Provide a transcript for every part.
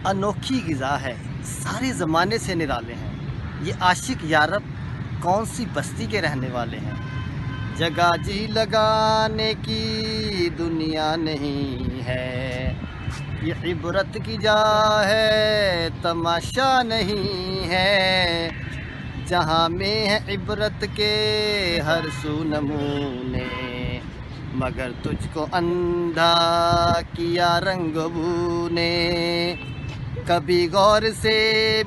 انوکھی غذا ہے، سارے زمانے سے نرالے ہیں، یہ عاشق یارب کون سی بستی کے رہنے والے ہیں۔ جگہ جی لگانے کی دنیا نہیں ہے، یہ عبرت کی جا ہے تماشا نہیں ہے، جہاں میں ہے عبرت کے ہر سو نمونے، مگر تجھ کو اندھا کیا رنگ بو نے، کبھی غور سے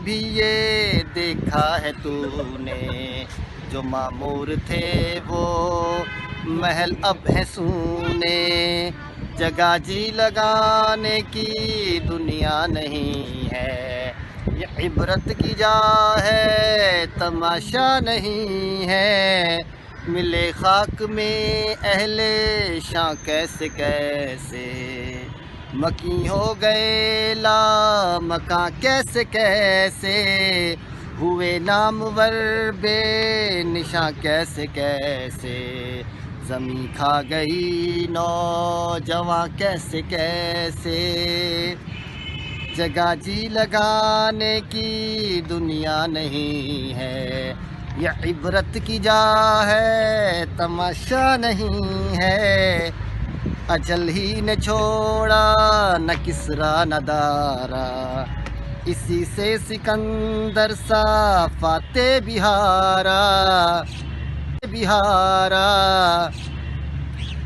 بھی یہ دیکھا ہے تو نے، جو معمور تھے وہ محل اب ہیں سونے، جگہ جی لگانے کی دنیا نہیں ہے، یہ عبرت کی جا ہے تماشا نہیں ہے، ملے خاک میں اہل شاں کیسے کیسے، مکی ہو گئے لا مکاں کیسے کیسے، ہوئے نامور بے نشاں کیسے کیسے، زمیں کھا گئی نوجواں کیسے کیسے، جگہ جی لگانے کی دنیا نہیں ہے، یہ عبرت کی جا ہے تماشا نہیں ہے، اجل ہی نے چھوڑا نہ کسریٰ نہ دارا، اسی سے سکندر سا فاتح بہارا،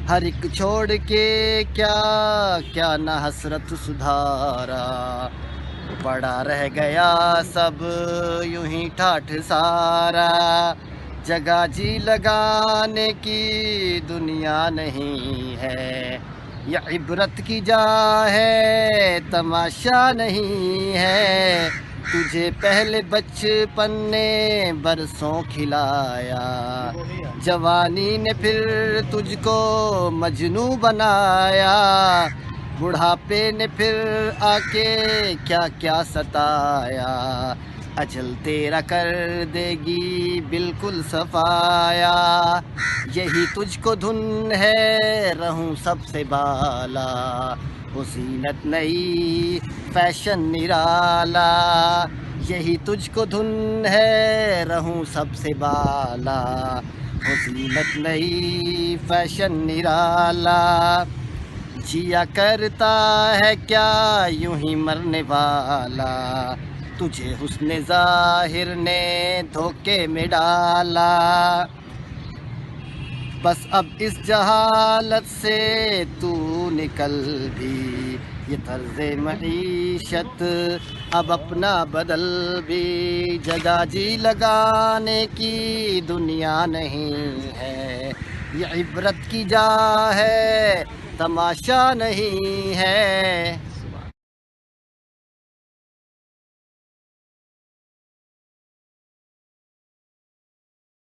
ہر ایک چھوڑ کے کیا نہ حسرت سدھارا، پڑا رہ گیا سب یوں ہی ٹھاٹھ سارا، جگہ جی لگانے کی دنیا نہیں ہے، یہ عبرت کی جا ہے تماشا نہیں ہے، تجھے پہلے بچپن نے برسوں کھلایا، جوانی نے پھر تجھ کو مجنوں بنایا، بڑھاپے نے پھر آ کے کیا کیا ستایا، اجل تیرا کر دے گی بالکل صفایا، یہی تجھ کو دھن ہے رہوں سب سے بالا، وہ زینت نئی فیشن نرالا، یہی تجھ کو دھن ہے رہوں سب سے بالا، وہ زینت نئی فیشن نرالا، جیا کرتا ہے کیا یوں ہی مرنے والا، تجھے حسن ظاہر نے دھوکے میں ڈالا، بس اب اس جہالت سے تو نکل بھی، یہ طرز معیشت اب اپنا بدل بھی، جگہ جی لگانے کی دنیا نہیں ہے، یہ عبرت کی جا ہے تماشا نہیں ہے۔